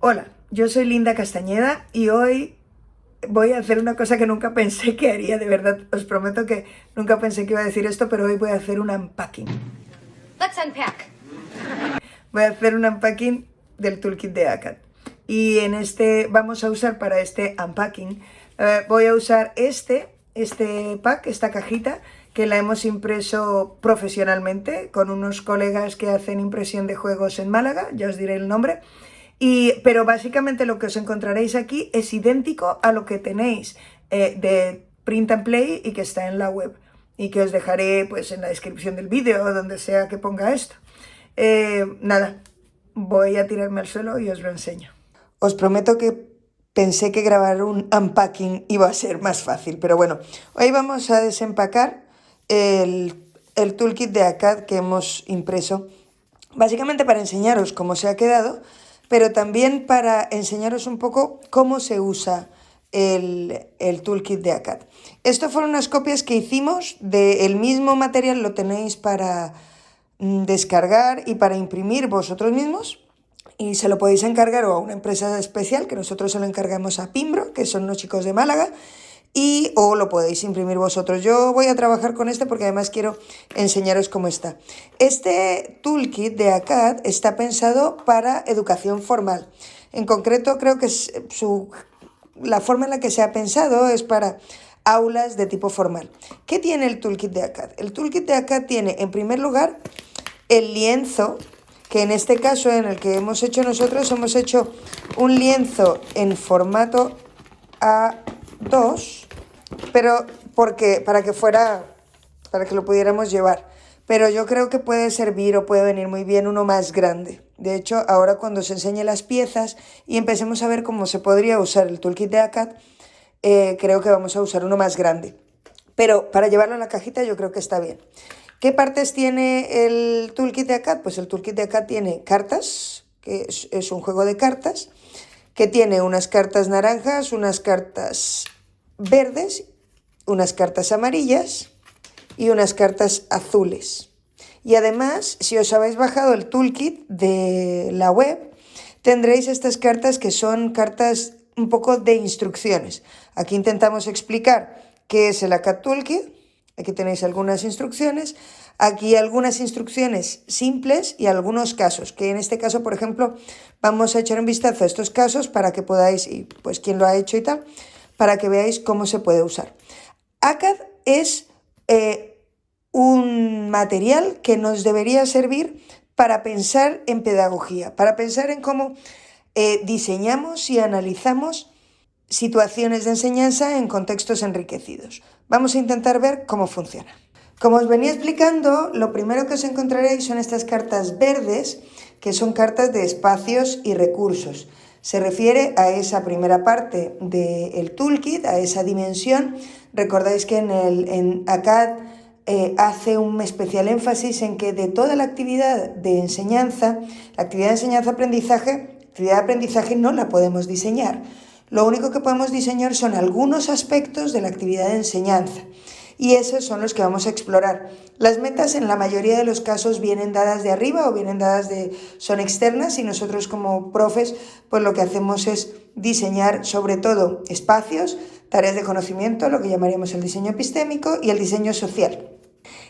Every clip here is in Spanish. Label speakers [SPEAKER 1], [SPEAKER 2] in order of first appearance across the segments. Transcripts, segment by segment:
[SPEAKER 1] Hola, yo soy Linda Castañeda y hoy voy a hacer una cosa que nunca pensé que haría, de verdad, os prometo que nunca pensé que iba a decir esto, pero hoy voy a hacer un unpacking.
[SPEAKER 2] Let's unpack.
[SPEAKER 1] Voy a hacer un unpacking del toolkit de ACAD. Y en este vamos a usar para este unpacking, voy a usar este pack, esta cajita, que la hemos impreso profesionalmente con unos colegas que hacen impresión de juegos en Málaga, ya os diré el nombre. Pero básicamente lo que os encontraréis aquí es idéntico a lo que tenéis de Print and Play y que está en la web. Y que os dejaré pues en la descripción del vídeo o donde sea que ponga esto. Nada, voy a tirarme al suelo y os lo enseño. Os prometo que pensé que grabar un unpacking iba a ser más fácil, pero bueno, hoy vamos a desempacar el toolkit de ACAD que hemos impreso, básicamente para enseñaros cómo se ha quedado, pero también para enseñaros un poco cómo se usa el toolkit de ACAD. Esto fueron unas copias que hicimos del mismo material, lo tenéis para descargar y para imprimir vosotros mismos. Y se lo podéis encargar o a una empresa especial, que nosotros se lo encargamos a Pimbro, que son los chicos de Málaga, o lo podéis imprimir vosotros. Yo voy a trabajar con este porque además quiero enseñaros cómo está. Este toolkit de ACAD está pensado para educación formal. En concreto, creo que la forma en la que se ha pensado es para aulas de tipo formal. ¿Qué tiene el toolkit de ACAD? El toolkit de ACAD tiene, en primer lugar, el lienzo, que en este caso en el que hemos hecho nosotros, hemos hecho un lienzo en formato A2, pero para que lo pudiéramos llevar. Pero yo creo que puede servir o puede venir muy bien uno más grande. De hecho, ahora cuando os enseñe las piezas y empecemos a ver cómo se podría usar el toolkit de ACAD, creo que vamos a usar uno más grande. Pero para llevarlo en la cajita yo creo que está bien. ¿Qué partes tiene el toolkit de ACAD? Pues el toolkit de ACAD tiene cartas, que es un juego de cartas, que tiene unas cartas naranjas, unas cartas verdes, unas cartas amarillas y unas cartas azules. Y además, si os habéis bajado el toolkit de la web, tendréis estas cartas que son cartas un poco de instrucciones. Aquí intentamos explicar qué es el ACAD Toolkit. Aquí tenéis algunas instrucciones, aquí algunas instrucciones simples y algunos casos, que en este caso, por ejemplo, vamos a echar un vistazo a estos casos para que podáis, y pues quién lo ha hecho y tal, para que veáis cómo se puede usar. ACAD es un material que nos debería servir para pensar en pedagogía, para pensar en cómo diseñamos y analizamos situaciones de enseñanza en contextos enriquecidos. Vamos a intentar ver cómo funciona. Como os venía explicando, lo primero que os encontraréis son estas cartas verdes, que son cartas de espacios y recursos. Se refiere a esa primera parte del toolkit, a esa dimensión. Recordáis que en ACAD hace un especial énfasis en que de toda la actividad de enseñanza, la actividad de enseñanza-aprendizaje no la podemos diseñar. Lo único que podemos diseñar son algunos aspectos de la actividad de enseñanza y esos son los que vamos a explorar. Las metas en la mayoría de los casos vienen dadas de arriba o son externas y nosotros como profes pues lo que hacemos es diseñar sobre todo espacios, tareas de conocimiento, lo que llamaríamos el diseño epistémico y el diseño social.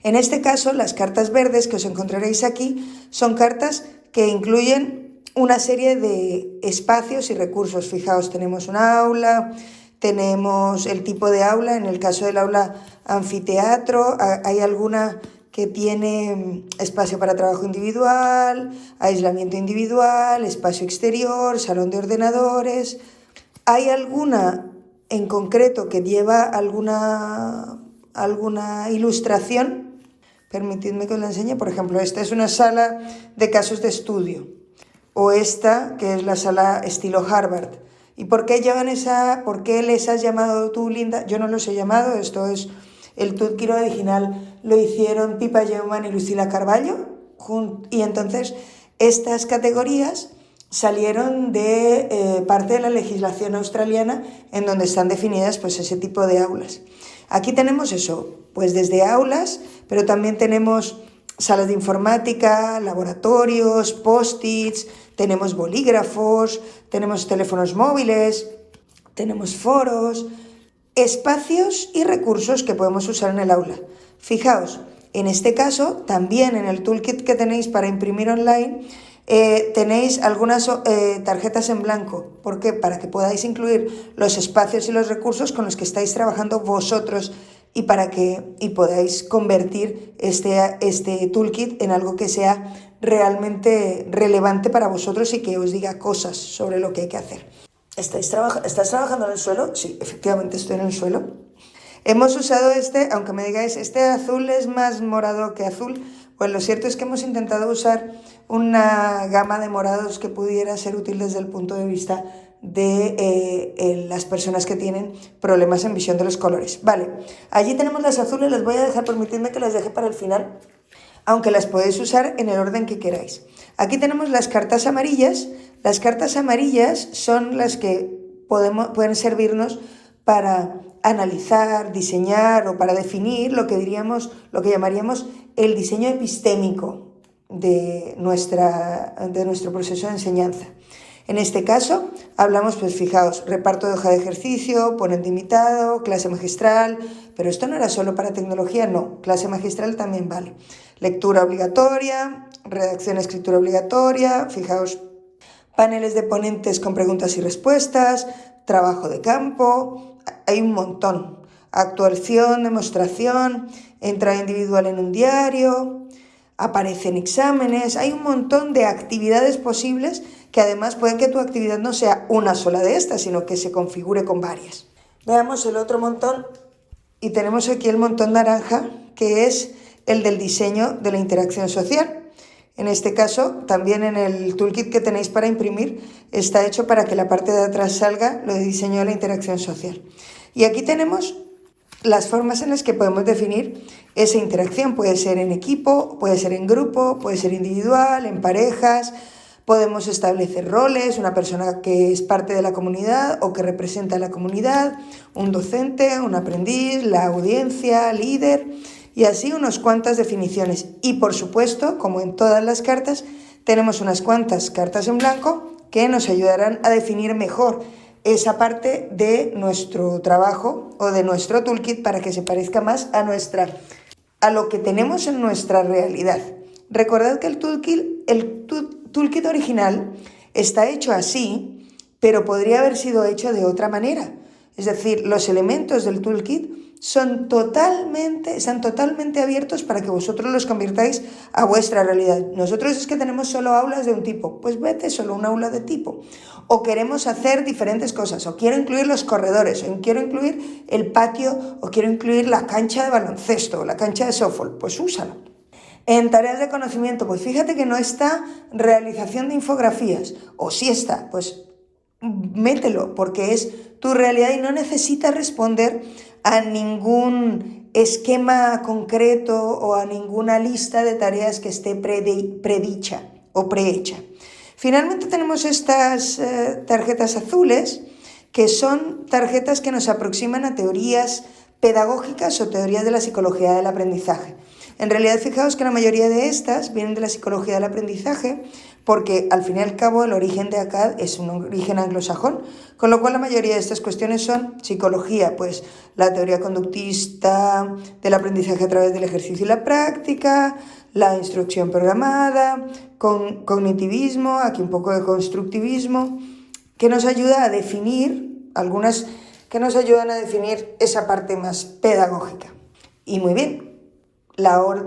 [SPEAKER 1] En este caso, las cartas verdes que os encontraréis aquí son cartas que incluyen una serie de espacios y recursos. Fijaos, tenemos un aula, tenemos el tipo de aula, en el caso del aula anfiteatro, hay alguna que tiene espacio para trabajo individual, aislamiento individual, espacio exterior, salón de ordenadores. Hay alguna en concreto que lleva alguna ilustración. Permitidme que os la enseñe. Por ejemplo, esta es una sala de casos de estudio. O esta, que es la sala estilo Harvard. ¿Y por qué por qué les has llamado tú, Linda? Yo no los he llamado, esto es el toolkit original, lo hicieron Pipa Jeumann y Lucila Carballo, y entonces estas categorías salieron de parte de la legislación australiana en donde están definidas pues ese tipo de aulas. Aquí tenemos eso, pues desde aulas, pero también tenemos salas de informática, laboratorios, post-its, tenemos bolígrafos, tenemos teléfonos móviles, tenemos foros, espacios y recursos que podemos usar en el aula. Fijaos, en este caso, también en el toolkit que tenéis para imprimir online, tenéis algunas tarjetas en blanco. ¿Por qué? Para que podáis incluir los espacios y los recursos con los que estáis trabajando vosotros y para que podáis convertir este toolkit en algo que sea realmente relevante para vosotros y que os diga cosas sobre lo que hay que hacer. ¿Estás trabajando en el suelo? Sí, efectivamente estoy en el suelo. Hemos usado aunque me digáis, este azul es más morado que azul, pues lo cierto es que hemos intentado usar una gama de morados que pudiera ser útil desde el punto de vista de las personas que tienen problemas en visión de los colores. Vale, allí tenemos las azules, las voy a dejar, permitidme que las deje para el final, aunque las podéis usar en el orden que queráis. Aquí tenemos las cartas amarillas. Las cartas amarillas son las que pueden servirnos para analizar, diseñar o para definir lo que llamaríamos el diseño epistémico de nuestro proceso de enseñanza. En este caso hablamos, pues fijaos, reparto de hoja de ejercicio, ponente invitado, clase magistral, pero esto no era solo para tecnología, no, clase magistral también vale. Lectura obligatoria, redacción, escritura obligatoria, fijaos, paneles de ponentes con preguntas y respuestas, trabajo de campo, hay un montón. Actuación, demostración, entrada individual en un diario, aparecen exámenes, hay un montón de actividades posibles que además pueden que tu actividad no sea una sola de estas, sino que se configure con varias. Veamos el otro montón y tenemos aquí el montón naranja, que es el del diseño de la interacción social. En este caso, también en el toolkit que tenéis para imprimir, está hecho para que la parte de atrás salga lo de diseño de la interacción social. Y aquí tenemos las formas en las que podemos definir esa interacción. Puede ser en equipo, puede ser en grupo, puede ser individual, en parejas. Podemos establecer roles, una persona que es parte de la comunidad o que representa a la comunidad, un docente, un aprendiz, la audiencia, líder, y así unas cuantas definiciones. Y por supuesto, como en todas las cartas, tenemos unas cuantas cartas en blanco que nos ayudarán a definir mejor esa parte de nuestro trabajo o de nuestro toolkit para que se parezca más a lo que tenemos en nuestra realidad. Recordad que el toolkit original está hecho así, pero podría haber sido hecho de otra manera. Es decir, los elementos del toolkit están totalmente abiertos para que vosotros los convirtáis a vuestra realidad. Nosotros es que tenemos solo aulas de un tipo, pues vete solo un aula de tipo. O queremos hacer diferentes cosas, o quiero incluir los corredores, o quiero incluir el patio, o quiero incluir la cancha de baloncesto, o la cancha de softball, pues úsalo. En tareas de conocimiento, pues fíjate que no está realización de infografías, o sí está, pues mételo, porque es tu realidad y no necesitas responder a ningún esquema concreto o a ninguna lista de tareas que esté predicha o prehecha. Finalmente tenemos estas tarjetas azules, que son tarjetas que nos aproximan a teorías pedagógicas o teorías de la psicología del aprendizaje. En realidad, fijaos que la mayoría de estas vienen de la psicología del aprendizaje, porque al fin y al cabo el origen de ACAD es un origen anglosajón, con lo cual la mayoría de estas cuestiones son psicología, pues la teoría conductista del aprendizaje a través del ejercicio y la práctica, la instrucción programada, cognitivismo, aquí un poco de constructivismo, que nos ayuda a definir algunas, que nos ayudan a definir esa parte más pedagógica. Y muy bien.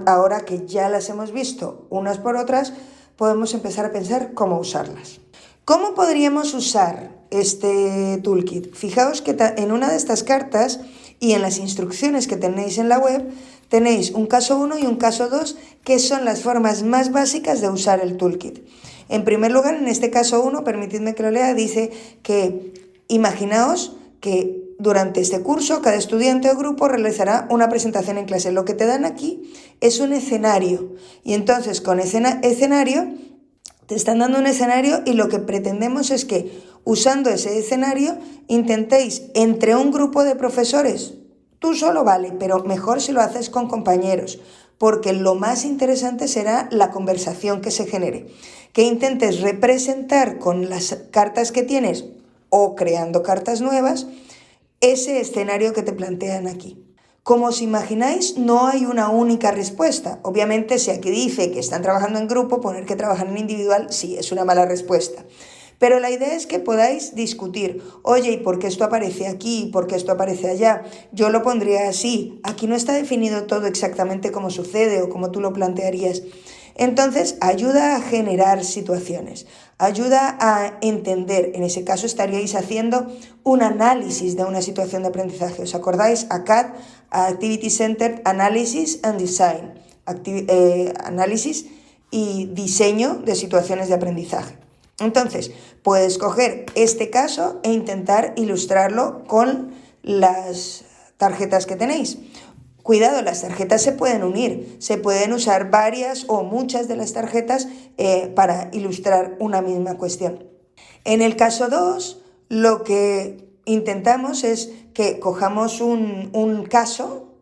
[SPEAKER 1] Ahora que ya las hemos visto unas por otras, podemos empezar a pensar cómo usarlas. ¿Cómo podríamos usar este toolkit? Fijaos que en una de estas cartas y en las instrucciones que tenéis en la web, tenéis un caso 1 y un caso 2, que son las formas más básicas de usar el toolkit. En primer lugar, en este caso 1, permitidme que lo lea, dice que imaginaos que durante este curso, cada estudiante o grupo realizará una presentación en clase. Lo que te dan aquí es un escenario. Y entonces, con escenario, te están dando un escenario y lo que pretendemos es que, usando ese escenario, intentéis entre un grupo de profesores, tú solo vale, pero mejor si lo haces con compañeros, porque lo más interesante será la conversación que se genere, que intentes representar con las cartas que tienes o creando cartas nuevas ese escenario que te plantean aquí. Como os imagináis, no hay una única respuesta. Obviamente, si aquí dice que están trabajando en grupo, poner que trabajan en individual, sí, es una mala respuesta. Pero la idea es que podáis discutir, oye, ¿y por qué esto aparece aquí? ¿Por qué esto aparece allá? Yo lo pondría así. Aquí no está definido todo exactamente cómo sucede o cómo tú lo plantearías. Entonces, ayuda a generar situaciones, ayuda a entender. En ese caso estaríais haciendo un análisis de una situación de aprendizaje. ¿Os acordáis? ACAD, Activity Centered Analysis and Design. Análisis y diseño de situaciones de aprendizaje. Entonces, puedes coger este caso e intentar ilustrarlo con las tarjetas que tenéis. Cuidado, las tarjetas se pueden unir, se pueden usar varias o muchas de las tarjetas para ilustrar una misma cuestión. En el caso 2, lo que intentamos es que cojamos un caso,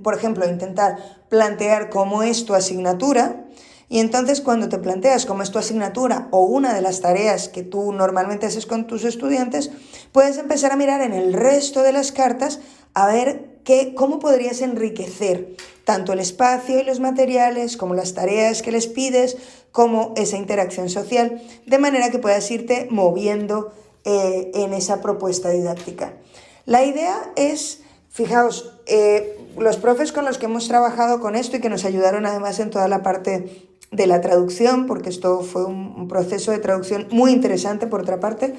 [SPEAKER 1] por ejemplo, intentar plantear cómo es tu asignatura, y entonces cuando te planteas cómo es tu asignatura o una de las tareas que tú normalmente haces con tus estudiantes, puedes empezar a mirar en el resto de las cartas a ver cómo podrías enriquecer tanto el espacio y los materiales, como las tareas que les pides, como esa interacción social, de manera que puedas irte moviendo en esa propuesta didáctica. La idea es, fijaos, los profes con los que hemos trabajado con esto y que nos ayudaron además en toda la parte de la traducción, porque esto fue un proceso de traducción muy interesante por otra parte,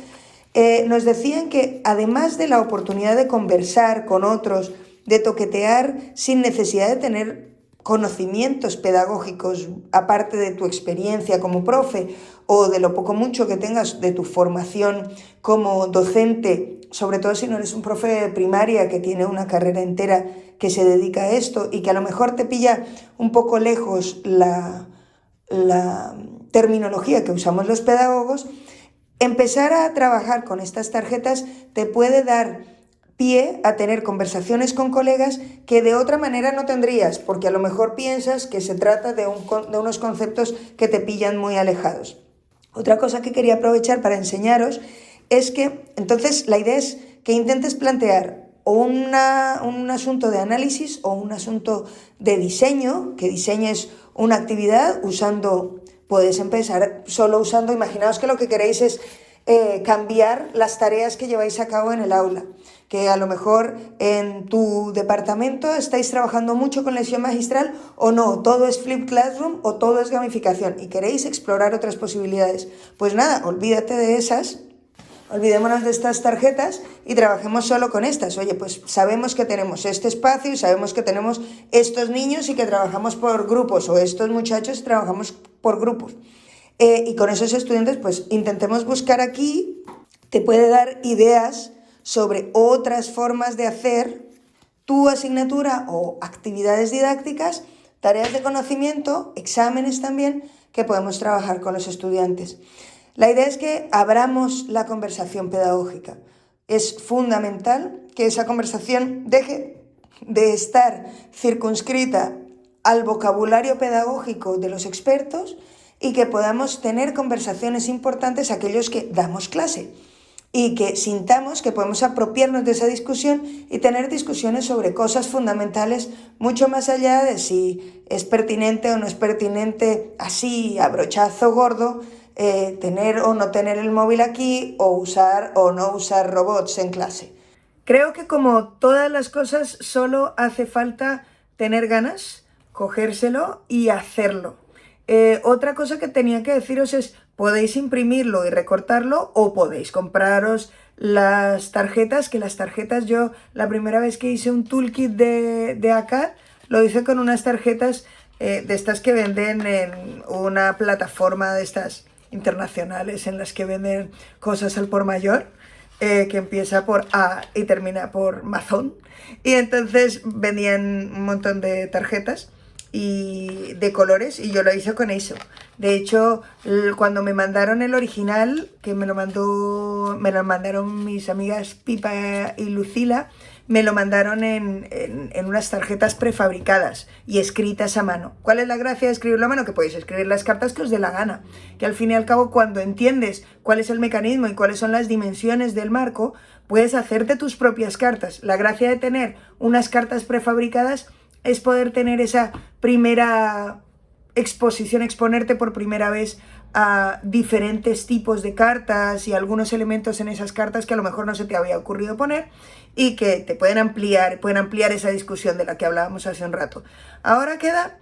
[SPEAKER 1] nos decían que además de la oportunidad de conversar con otros, de toquetear sin necesidad de tener conocimientos pedagógicos, aparte de tu experiencia como profe o de lo poco mucho que tengas de tu formación como docente, sobre todo si no eres un profe de primaria que tiene una carrera entera que se dedica a esto y que a lo mejor te pilla un poco lejos la terminología que usamos los pedagogos, empezar a trabajar con estas tarjetas te puede dar pie a tener conversaciones con colegas que de otra manera no tendrías, porque a lo mejor piensas que se trata de unos conceptos que te pillan muy alejados. Otra cosa que quería aprovechar para enseñaros es que, entonces, la idea es que intentes plantear un asunto de análisis o un asunto de diseño, que diseñes una actividad puedes empezar solo usando, imaginaos que lo que queréis es cambiar las tareas que lleváis a cabo en el aula, que a lo mejor en tu departamento estáis trabajando mucho con lesión magistral o no, todo es Flip Classroom o todo es gamificación y queréis explorar otras posibilidades. Pues nada, olvídate de esas, olvidémonos de estas tarjetas y trabajemos solo con estas. Oye, pues sabemos que tenemos este espacio y sabemos que tenemos estos niños y que trabajamos por grupos, o estos muchachos trabajamos por grupos. Y con esos estudiantes, pues intentemos buscar aquí, te puede dar ideas sobre otras formas de hacer tu asignatura o actividades didácticas, tareas de conocimiento, exámenes también, que podemos trabajar con los estudiantes. La idea es que abramos la conversación pedagógica. Es fundamental que esa conversación deje de estar circunscrita al vocabulario pedagógico de los expertos y que podamos tener conversaciones importantes aquellos que damos clase y que sintamos que podemos apropiarnos de esa discusión y tener discusiones sobre cosas fundamentales mucho más allá de si es pertinente o no es pertinente, así a brochazo gordo, tener o no tener el móvil aquí o usar o no usar robots en clase. Creo que como todas las cosas solo hace falta tener ganas, cogérselo y hacerlo. Otra cosa que tenía que deciros es, podéis imprimirlo y recortarlo o podéis compraros las tarjetas, que las tarjetas yo la primera vez que hice un toolkit de ACAD lo hice con unas tarjetas de estas que venden en una plataforma de estas internacionales en las que venden cosas al por mayor, que empieza por A y termina por Mazón, y entonces vendían un montón de tarjetas y de colores, y yo lo hice con eso. De hecho, cuando me mandaron el original, que me lo mandaron mis amigas Pipa y Lucila, me lo mandaron en unas tarjetas prefabricadas y escritas a mano. ¿Cuál es la gracia de escribirlo a mano? Que podéis escribir las cartas que os dé la gana. Que al fin y al cabo, cuando entiendes cuál es el mecanismo y cuáles son las dimensiones del marco, puedes hacerte tus propias cartas. La gracia de tener unas cartas prefabricadas es poder tener esa primera exposición, exponerte por primera vez a diferentes tipos de cartas y algunos elementos en esas cartas que a lo mejor no se te había ocurrido poner y que te pueden ampliar esa discusión de la que hablábamos hace un rato. Ahora queda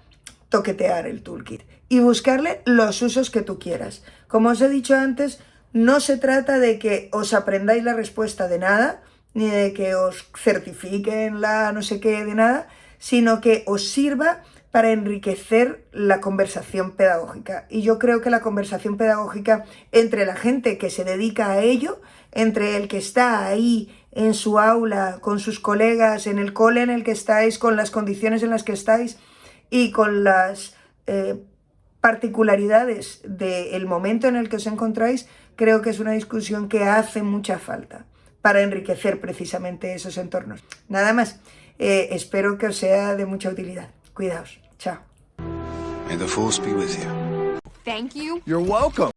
[SPEAKER 1] toquetear el toolkit y buscarle los usos que tú quieras. Como os he dicho antes, no se trata de que os aprendáis la respuesta de nada, ni de que os certifiquen la no sé qué de nada, sino que os sirva para enriquecer la conversación pedagógica. Y yo creo que la conversación pedagógica entre la gente que se dedica a ello, entre el que está ahí en su aula, con sus colegas, en el cole en el que estáis, con las condiciones en las que estáis y con las particularidades del momento en el que os encontráis, creo que es una discusión que hace mucha falta para enriquecer precisamente esos entornos. Nada más, espero que os sea de mucha utilidad. Cuidaos. Chao.
[SPEAKER 3] May the force be with you.
[SPEAKER 2] Thank you.
[SPEAKER 4] You're welcome.